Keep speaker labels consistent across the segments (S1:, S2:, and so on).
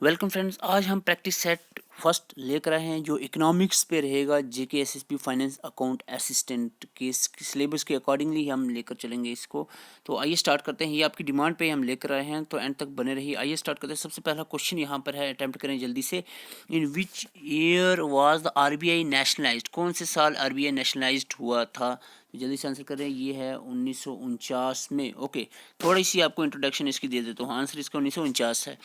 S1: Welcome friends, आज हम practice set first लेकर आए हैं जो इकोनॉमिक्स पे रहेगा। जेके एसएसपी फाइनेंस अकाउंट असिस्टेंट के सिलेबस के अकॉर्डिंगली हम लेकर चलेंगे इसको। तो आइए स्टार्ट करते हैं। ये आपकी डिमांड पे हम लेकर आए हैं, तो एंड तक बने रहिए। आइए स्टार्ट करते हैं। सबसे पहला क्वेश्चन यहाँ पर है, अटेम्प्ट करें जल्दी से। In which year was the RBI nationalized? कौन से साल आरबीआई नेशनलाइज्ड हुआ था? तो जल्दी से आंसर करें। ये है 1949 में। ओके, थोड़ी सी आपको इंट्रोडक्शन इसकी दे देता हूँ। आंसर इसका 1949 है।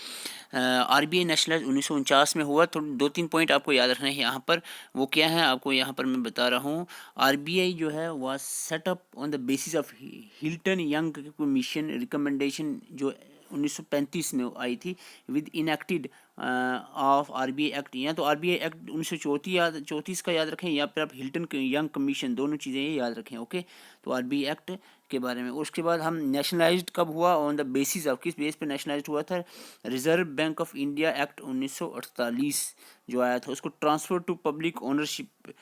S1: आरबीआई नेशनलाइज 1949 में हुआ। तो दो तीन पॉइंट आपको याद रखना है यहाँ पर। वो क्या है आपको यहाँ पर मैं बता रहा हूँ। आरबीआई जो है was setup on the basis of Hilton young commission recommendation, जो 1935 में आई थी, with enacted of RBI act. या तो आरबीआई एक्ट 1934 का याद रखें, या फिर आप हिल्टन यंग कमीशन, दोनों चीज़ें याद रखें। ओके, तो आरबीआई एक्ट के बारे में। उसके बाद हम नेशनलाइज्ड कब हुआ, ऑन द बेसिस ऑफ, किस बेस पे नेशनलाइज्ड हुआ था? Reserve bank of India act 1948 जो आया था, उसको transfer to public ownership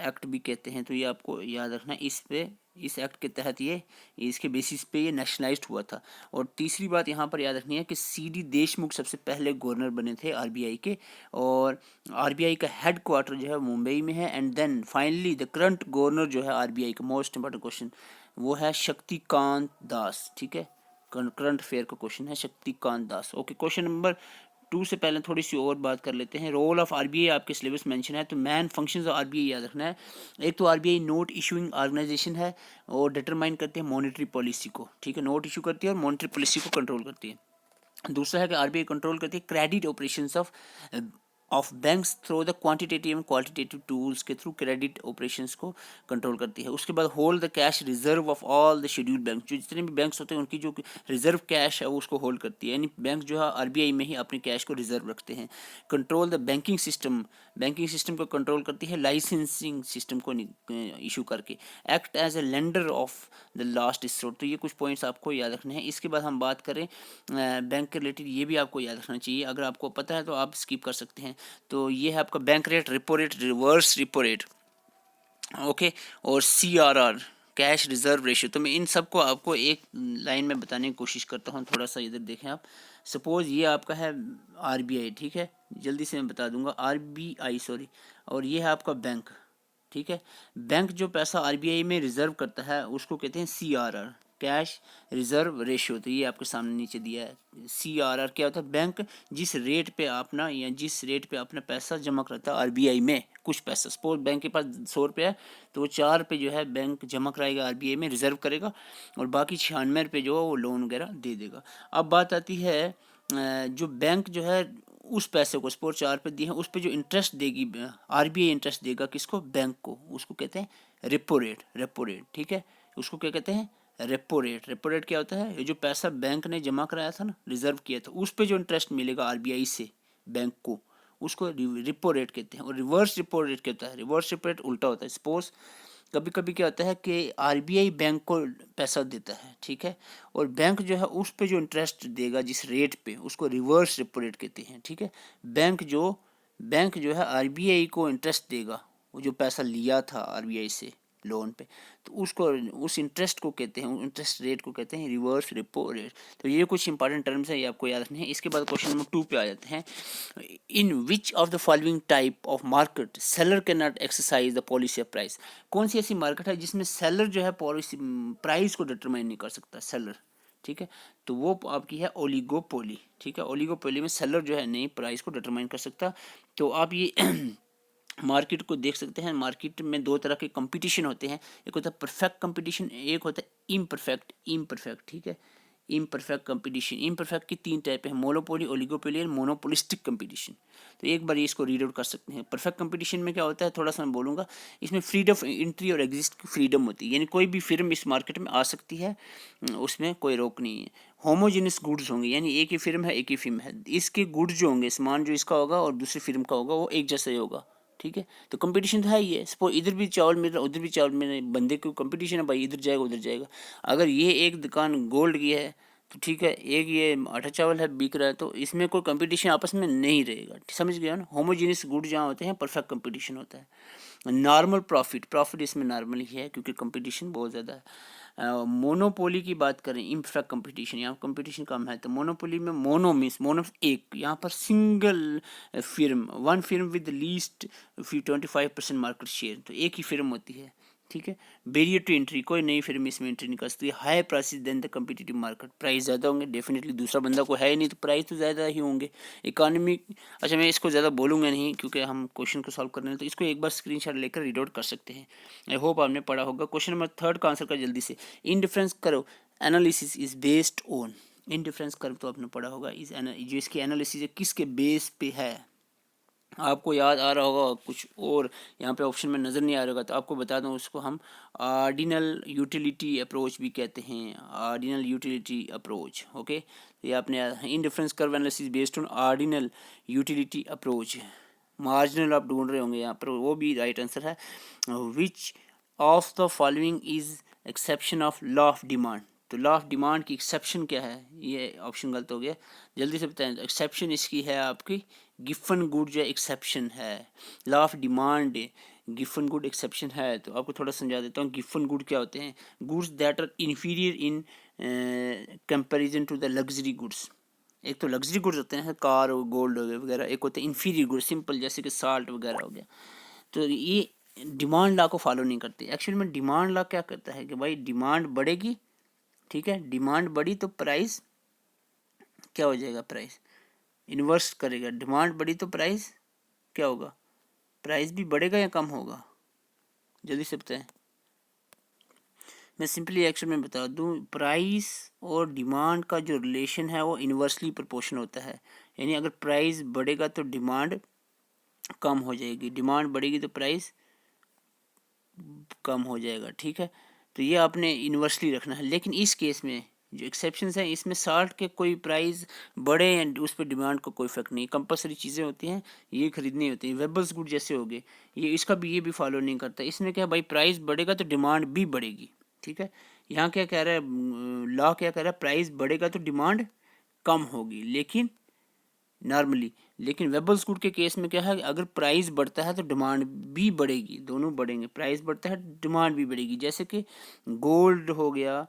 S1: act भी कहते हैं। तो ये आपको याद रखना, इस एक्ट के तहत ये इसके बेसिस पे ये नेशनलाइज्ड हुआ था। और तीसरी बात यहाँ पर याद रखनी है कि सीडी देशमुख सबसे पहले गवर्नर बने थे आरबीआई के, और आरबीआई का हेड क्वार्टर जो है मुंबई में है। And then finally the current governor जो है आरबीआई का, मोस्ट इंपॉर्टेंट क्वेश्चन, वो है शक्तिकांत दास। ठीक है, करंट अफेयर का क्वेश्चन है, Shaktikanta Das. Okay, question number 2 से पहले थोड़ी सी और बात कर लेते हैं। रोल ऑफ आरबीआई आपके सिलेबस मेंशन है, तो मैन फंक्शंस ऑफ आरबीआई याद रखना है। एक तो आरबीआई नोट इशूइंग ऑर्गेनाइजेशन है, और डिटरमाइन करते हैं मॉनेटरी पॉलिसी को। ठीक है, नोट इशू करती है और मॉनेटरी पॉलिसी को कंट्रोल करती है। दूसरा है कि आरबीआई कंट्रोल करती है credit operations of banks through the quantitative and qualitative tools के थ्रू क्रेडिट ऑपरेशंस को कंट्रोल करती है। उसके बाद hold the cash reserve of all the scheduled bank, जो जितने भी बैंक्स होते हैं उनकी जो रिजर्व कैश है वो उसको होल्ड करती है। यानी बैंक जो है आरबीआई में ही अपने कैश को रिजर्व रखते हैं। कंट्रोल द बैंकिंग सिस्टम को कंट्रोल करती है, लाइसेंसिंग सिस्टम को इशू करके। Act as a lender of the last resort. तो ये कुछ पॉइंट्स आपको याद रखने हैं। इसके बाद हम बात करें बैंक के रिलेटेड, ये भी आपको याद रखना चाहिए। अगर आपको पता है तो आप स्किप कर सकते हैं। तो ये है आपका bank rate, repo rate, reverse repo rate. Okay, और सीआरआर, कैश रिजर्व रेशियो। तो मैं इन सबको आपको एक लाइन में बताने की कोशिश करता हूँ। थोड़ा सा इधर देखें आप। सपोज ये आपका है आरबीआई, ठीक है, जल्दी से मैं बता दूंगा, आरबीआई सॉरी, और ये है आपका बैंक। ठीक है, बैंक जो पैसा आरबीआई में रिजर्व करता है उसको कहते हैं सीआरआर, कैश रिजर्व रेशियो। तो ये आपके सामने नीचे दिया है। सीआरआर क्या होता है? बैंक जिस रेट पे अपना या जिस रेट पे अपना पैसा जमा कराता है आरबीआई में, कुछ पैसा, सपोज बैंक के पास 100 रुपये है, तो वो 4 रुपये जो है बैंक जमा कराएगा आरबीआई में, रिजर्व करेगा, और बाकी 96 रुपये जो है वो लोन वगैरह दे देगा। अब बात आती है जो बैंक जो है उस पैसे को, सपोज 4 रुपये दिए हैं, उस पर जो इंटरेस्ट देगी आरबीआई, इंटरेस्ट देगा किसको? बैंक को। उसको कहते हैं रेपो रेट, रेपो रेट। ठीक है, उसको क्या कहते हैं? Repo rate. रेपो रेट क्या होता है? ये जो पैसा बैंक ने जमा कराया था ना, रिजर्व किया था, उस पर जो इंटरेस्ट मिलेगा आरबीआई से बैंक को, उसको रिपो रेट कहते हैं। और रिवर्स रिपो रेट क्या होता है? रिवर्स रिपो रेट उल्टा होता है। सपोज कभी कभी क्या होता है कि आरबीआई बैंक को पैसा देता है, ठीक है, और बैंक जो है उस पे जो इंटरेस्ट देगा जिस रेट पे, उसको रिवर्स रेपो रेट कहते हैं। ठीक है, बैंक जो है आरबीआई को इंटरेस्ट देगा, वो जो पैसा लिया था आरबीआई से लोन पे, तो उसको, उस इंटरेस्ट को कहते हैं, इंटरेस्ट रेट को कहते हैं रिवर्स रेपो रेट। तो ये कुछ इंपॉर्टेंट टर्म्स है, ये आपको याद रखने हैं। इसके बाद क्वेश्चन नंबर 2 पे आ जाते हैं। In which of the following type of market seller can not exercise the policy of price? कौन सी ऐसी मार्केट है जिसमें सेलर जो है पॉलिसी प्राइस को डिटरमाइन नहीं कर सकता? सेलर, ठीक है, तो वो आपकी है ओलिगोपोली। ठीक है, ओलिगोपोली में सेलर जो है नहीं प्राइस को डिटरमाइन कर सकता। तो आप ये मार्केट को देख सकते हैं। मार्केट में दो तरह के कंपटीशन होते हैं, एक होता है परफेक्ट कंपटीशन, एक होता है इम्परफेक्ट। ठीक है, इम्परफेक्ट कंपटीशन। इम्परफेक्ट की 3 टाइप है, मोनोपोली, ओलिगोपोली और मोनोपोलिस्टिक कंपटीशन। तो एक बार इसको रीड आउट कर सकते हैं। परफेक्ट कंपटीशन में क्या होता है, थोड़ा सा मैं बोलूँगा, इसमें फ्रीडम ऑफ एंट्री और एग्जिस्ट की फ्रीडम होती है, यानी कोई भी फिल्म इस मार्केट में आ सकती है, उसमें कोई रोक नहीं है। होमोजेनियस गुड्स होंगे, यानी एक ही फिल्म है, एक ही फिल्म है, इसके गुड्स जो होंगे, सामान जो इसका होगा और दूसरी फिल्म का होगा, वो एक जैसा ही होगा। ठीक है, तो कंपटीशन तो है ही है। सपोज इधर भी चावल मिल रहा है, उधर भी चावल मिल रहा है, बंदे को कंपटीशन है भाई, इधर जाएगा उधर जाएगा। अगर ये एक दुकान गोल्ड की है तो ठीक है, एक ये आटा चावल है बिक रहा है, तो इसमें कोई कंपटीशन आपस में नहीं रहेगा। समझ गया ना? होमोजीनियस गुड जहाँ होते हैं परफेक्ट कंपटीशन होता है। नॉर्मल प्रॉफिट, प्रॉफिट इसमें नॉर्मल ही है क्योंकि कंपटीशन बहुत ज़्यादा है। मोनोपोली की बात करें, इम्परफेक्ट कंपटीशन, यहाँ कंपटीशन कम है, तो मोनोपोली में मोनो मीन्स मोनो एक, यहाँ पर single firm, one firm with least 25% market share, तो एक ही फिर्म होती है, ठीक है। बैरियर टू एंट्री, कोई नई फिल्म इसमें एंट्री नहीं कर सकती। High prices than the competitive market, price ज़्यादा होंगे डेफिनेटली, दूसरा बंदा को है ही नहीं तो प्राइस तो ज़्यादा ही होंगे। इकोनॉमी, अच्छा मैं इसको ज़्यादा बोलूँगा नहीं क्योंकि हम क्वेश्चन को सॉल्व करने हैं, तो इसको एक बार स्क्रीनशॉट लेकर रीड आउट कर सकते हैं। आई होप आपने पढ़ा होगा। क्वेश्चन नंबर 3 का आंसर कर जल्दी से। इन डिफरेंस करो, analysis is based on, in difference curve तो आपने पढ़ा होगा, इस जो इसकी एनालिसिस है किसके बेस पे है, आपको याद आ रहा होगा कुछ और यहाँ पे ऑप्शन में नज़र नहीं आ रहा होगा, तो आपको बता दूँ उसको हम आर्डिनल यूटिलिटी अप्रोच भी कहते हैं, आर्डिनल यूटिलिटी अप्रोच। ओके, ये आपने in difference curve analysis based on ordinal utility approach, marginal आप ढूंढ रहे होंगे यहाँ पर, वो भी राइट आंसर है। विच of the following is exception of law of demand, तो लॉ ऑफ डिमांड की एक्सेप्शन क्या है, ये ऑप्शन गलत हो गया, जल्दी से बताएं। एक्सेप्शन इसकी है आपकी गिफन गुड, जो एक्सेप्शन है, law of demand Giffen good exception है, तो आपको थोड़ा समझा देता हूँ। गिफन गुड क्या होते हैं, goods that are inferior in comparison to the luxury goods. एक तो लग्जरी गुड्स होते हैं, कार और गोल्ड वगैरह, एक होते हैं इन्फीरियर गुड्स, सिंपल जैसे कि साल्ट वगैरह हो गया। तो ये डिमांड लॉ को फॉलो नहीं करते। एक्चुअली में डिमांड लॉ क्या करता है कि भाई डिमांड बढ़ेगी, ठीक है, डिमांड बढ़ी तो प्राइस क्या हो जाएगा, प्राइस इन्वर्स करेगा, डिमांड बढ़ी तो प्राइस क्या होगा, प्राइस भी बढ़ेगा या कम होगा, जल्दी से बताएं। मैं सिंपली एक्शन में बता दूं, प्राइस और डिमांड का जो रिलेशन है वो इन्वर्सली प्रोपोर्शन होता है, यानी अगर प्राइस बढ़ेगा तो डिमांड कम हो जाएगी, डिमांड बढ़ेगी तो प्राइस कम हो जाएगा, ठीक है। तो ये आपने इन्वर्सली रखना है। लेकिन इस केस में जो एक्सेप्शंस हैं, इसमें साल्ट के कोई प्राइस बढ़े या उस पर डिमांड का कोई इफेक्ट नहीं, कंपलसरी चीज़ें होती हैं, ये खरीदनी होती हैं। वेबल्स गुड जैसे हो गए, ये इसका भी, ये भी फॉलो नहीं करता। इसमें क्या भाई, प्राइस बढ़ेगा तो डिमांड भी बढ़ेगी, ठीक है। यहाँ क्या कह रहा है लॉ, क्या कह रहा है, प्राइस बढ़ेगा तो डिमांड कम होगी, लेकिन नॉर्मली। लेकिन वेबल्स गुड के केस में क्या है, अगर प्राइस बढ़ता है तो डिमांड भी बढ़ेगी, दोनों बढ़ेंगे, प्राइस बढ़ता है डिमांड भी बढ़ेगी। जैसे कि गोल्ड हो गया,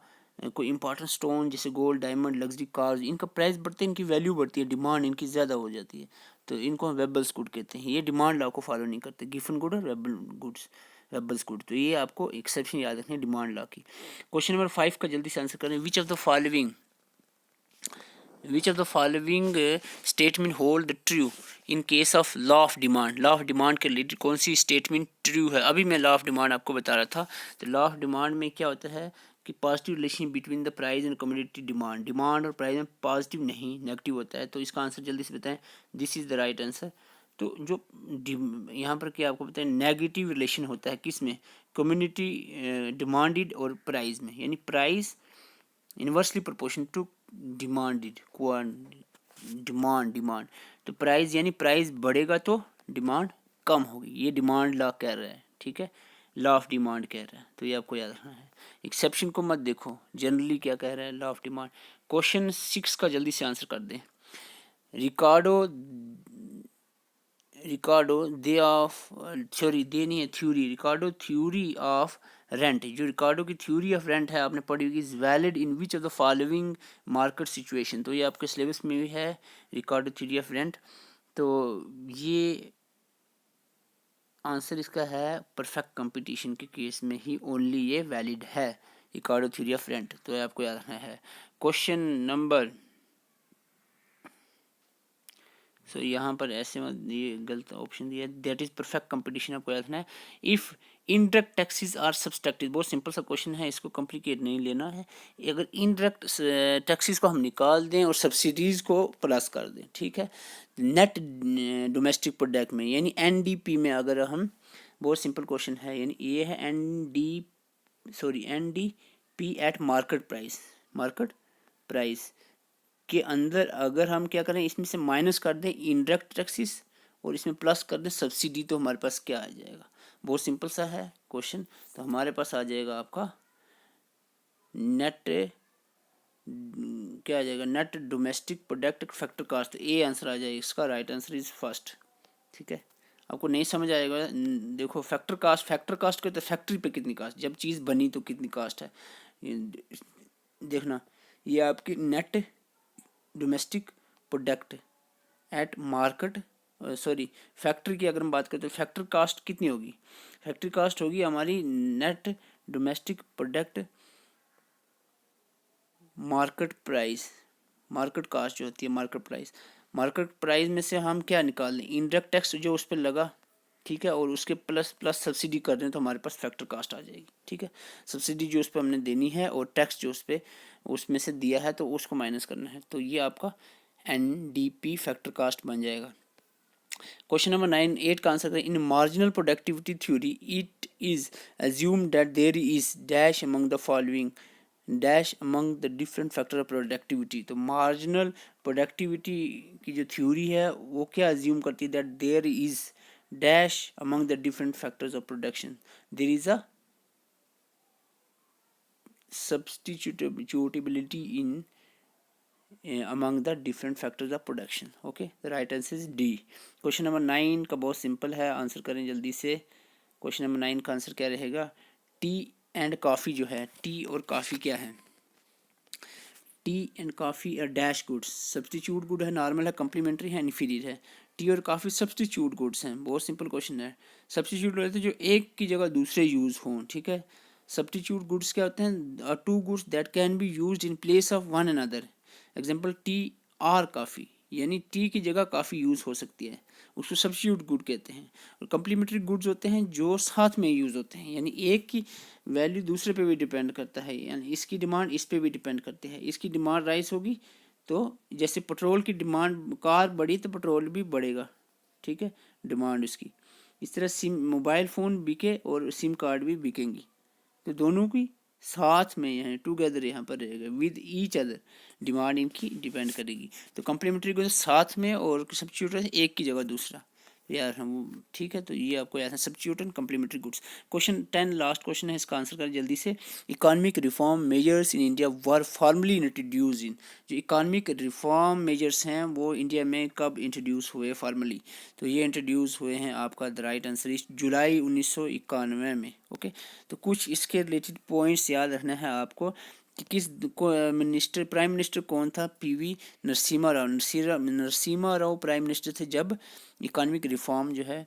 S1: कोई इंपॉर्टेंट स्टोन जैसे गोल्ड, डायमंड, लग्जरी कार्स, इनका प्राइस बढ़ता है, इनकी वैल्यू बढ़ती है, डिमांड इनकी ज़्यादा हो जाती है, तो इनको हम वेबल्स गुड कहते हैं। ये डिमांड लॉ को फॉलो नहीं करते, गिफन गुड और वेबल गुड्स, वेबल्स गुड। तो ये आपको एक्सेप्शन याद रखनी है डिमांड लॉ की। क्वेश्चन नंबर 5 का जल्दी से आंसर करें। विच of the following statement hold true in case of law of demand, law of demand के रिलेटेड कौन सी स्टेटमेंट ट्रू है। अभी मैं लॉ ऑफ डिमांड आपको बता रहा था, तो लॉ ऑफ डिमांड में क्या होता है कि positive relation between the price and community demand, demand और प्राइस में पॉजिटिव नहीं नेगेटिव होता है। तो इसका आंसर जल्दी से बताएं, this is the right answer. तो जो यहाँ पर क्या आपको बताएं, नेगेटिव रिलेशन होता है किस में, कम्युनिटी डिमांडेड और प्राइस में, यानी price inversely proportion to demanded, demand, तो प्राइस यानी प्राइस बढ़ेगा तो डिमांड कम होगी, ये डिमांड लॉ कह रहा है, ठीक है, लॉ ऑफ डिमांड कह रहा है, तो ये आपको याद रखना है। एक्सेप्शन को मत देखो, जनरली क्या कह रहा है लॉ ऑफ डिमांड। क्वेश्चन 6 का जल्दी से आंसर कर दें। रिकार्डो दे ऑफ सॉरी दे नहीं है, theory, Ricardo theory of rent, जो रिकार्डो की थ्योरी ऑफ रेंट है आपने पढ़ी होगी, is valid in which of the following market situation, तो ये आपके सिलेबस में भी है, रिकार्डो थ्योरी ऑफ रेंट। तो ये आंसर इसका है परफेक्ट कंपटीशन के केस में ही ओनली ये वैलिड है, रिकार्डो थ्योरी ऑफ रेंट, तो ये आपको याद रखना है। क्वेश्चन नंबर यहाँ पर ऐसे मत, ये गलत ऑप्शन दिया, दैट इज परफेक्ट कंपटीशन आपको याद रखना है। If indirect taxes are subtracted, बहुत सिंपल सा क्वेश्चन है, इसको कॉम्प्लिकेट नहीं लेना है। अगर इनडायरेक्ट टैक्सेस को हम निकाल दें और सब्सिडीज को प्लस कर दें, ठीक है, नेट डोमेस्टिक प्रोडक्ट में यानी एनडीपी में, अगर हम, बहुत सिंपल क्वेश्चन है, यानी ये है एनडीपी एट मार्केट प्राइस के अंदर अगर हम क्या करें, इसमें से माइनस कर दें इनडायरेक्ट टैक्सेस और इसमें प्लस कर दें सब्सिडी, तो हमारे पास क्या आ जाएगा, बहुत सिंपल सा है क्वेश्चन। तो हमारे पास आ जाएगा आपका नेट, क्या आ जाएगा, net domestic product factor cost, तो ए आंसर आ जाएगा, इसका राइट आंसर इज फर्स्ट, ठीक है। आपको नहीं समझ आएगा, देखो फैक्टर कास्ट के तो फैक्ट्री पे कितनी कास्ट, जब चीज़ बनी तो कितनी कास्ट है, देखना, ये आपकी net domestic product at market, sorry factory की अगर हम बात करें तो फैक्ट्री कास्ट कितनी होगी, फैक्ट्री कास्ट होगी हमारी net domestic product market price, market cost जो होती है मार्केट प्राइस में से हम क्या निकाल लें, इनडायरेक्ट टैक्स जो उस पर लगा, ठीक है, और उसके प्लस प्लस सब्सिडी कर दें तो हमारे पास फैक्टर कास्ट आ जाएगी, ठीक है। सब्सिडी जो उस पर हमने देनी है और टैक्स जो उस पर उसमें से दिया है तो उसको माइनस करना है, तो ये आपका NDP फैक्टर कास्ट बन जाएगा। क्वेश्चन नंबर 8 का आंसर करें। In marginal productivity theory it is assume that there is dash among the following dash among the different factor of productivity. तो मार्जिनल प्रोडक्टिविटी की जो थ्योरी है वो क्या एज्यूम करती है, that there is dash among the different factors of production, there is a substitutability in among the different factors of production। okay, the right answer is D। Question number 9 का बहुत simple है, answer करें जल्दी से। Question number 9 का answer क्या रहेगा, T and coffee जो है, टी और कॉफ़ी क्या है, टी एंड कॉफ़ी और डैश गुड्स, सब्सटीट्यूट गुड है, नॉर्मल है, कम्प्लीमेंट्री है, इन्फीरियर है। टी और कॉफ़ी सब्सटीट्यूट गुड्स हैं, बहुत सिंपल क्वेश्चन है। सब्सटीट्यूट रहते हैं जो एक की जगह दूसरे यूज़ हों, ठीक है। सब्सटीट्यूट गुड्स क्या होते हैं, two goods that can be used in place of one another. Example tea और कॉफ़ी, यानी टी की जगह कॉफ़ी यूज़ हो सकती है, उसको सब्स्टिट्यूट गुड कहते हैं। और कम्प्लीमेंट्री गुड्स होते हैं जो साथ में यूज़ होते हैं, यानी एक की वैल्यू दूसरे पे भी डिपेंड करता है, यानी इसकी डिमांड इस पे भी डिपेंड करती है। इसकी डिमांड राइस होगी तो जैसे पेट्रोल की डिमांड, कार बढ़ी तो पेट्रोल भी बढ़ेगा, ठीक है, डिमांड उसकी। इस तरह सिम मोबाइल फ़ोन बिके और सिम कार्ड भी बिकेंगी, तो दोनों की साथ में यहाँ टुगेदर यहाँ पर रहेगा, विद ईच अदर, डिमांड इनकी डिपेंड करेगी। तो कम्प्लीमेंट्री को साथ में और सब्स्टिट्यूट एक की जगह दूसरा, यार हम ठीक है, तो ये आपको याद है substitute and complementary goods. Question 10 last question है, इसका आंसर करें जल्दी से। Economic reform measures in India were formally introduce in, जो इकोनॉमिक रिफॉर्म मेजर्स हैं वो इंडिया में कब इंट्रोड्यूस हुए फॉर्मली, तो ये इंट्रोड्यूस हुए हैं आपका द राइट आंसर इस जुलाई 1991 में। ओके, तो कुछ इसके रिलेटेड पॉइंट्स याद रखना है आपको कि किस मिनिस्टर, प्राइम मिनिस्टर कौन था, PV Narasimha Rao. Narasimha Rao prime minister थे जब इकोनॉमिक रिफॉर्म जो है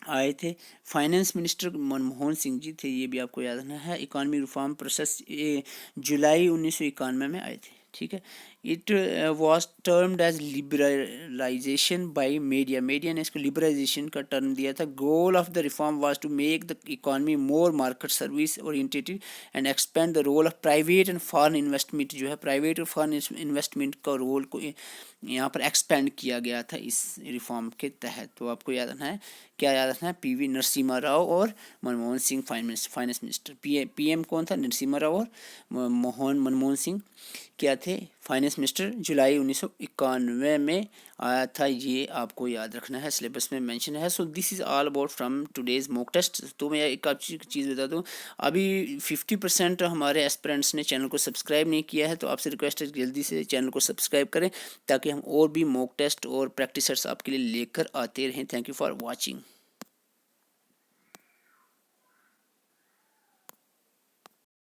S1: आए थे। फाइनेंस मिनिस्टर मनमोहन सिंह जी थे, ये भी आपको याद रखना है। इकोनॉमिक रिफॉर्म प्रोसेस जुलाई 1991 में आए थे, ठीक है। It was termed as liberalisation by media, media ने इसको लिबरलाइजेशन का टर्म दिया था। Goal of the reform was to make the economy more market service oriented and expand the role of private and foreign investment, जो है private और foreign investment का role को यहाँ पर एक्सपेंड किया गया था इस रिफॉर्म के तहत। तो आपको याद रखना है, क्या याद रखना है, PV नरसिम्हा राव और Manmohan Singh finance minister. PM कौन था, नरसिम्हा राव, और मनमोहन सिंह क्या थे, फाइनेंस मिनिस्टर। जुलाई 1991 में आया था, ये आपको याद रखना है, सिलेबस में मेंशन है। So this is all about from today's mock test. तो मैं एक चीज़ बता दूं, अभी 50% हमारे एस्पिरेंट्स ने चैनल को सब्सक्राइब नहीं किया है, तो आपसे रिक्वेस्ट है जल्दी से चैनल को सब्सक्राइब करें ताकि हम और भी मॉक टेस्ट और प्रैक्टिस सेट्स आपके लिए लेकर आते रहें। Thank you for watching.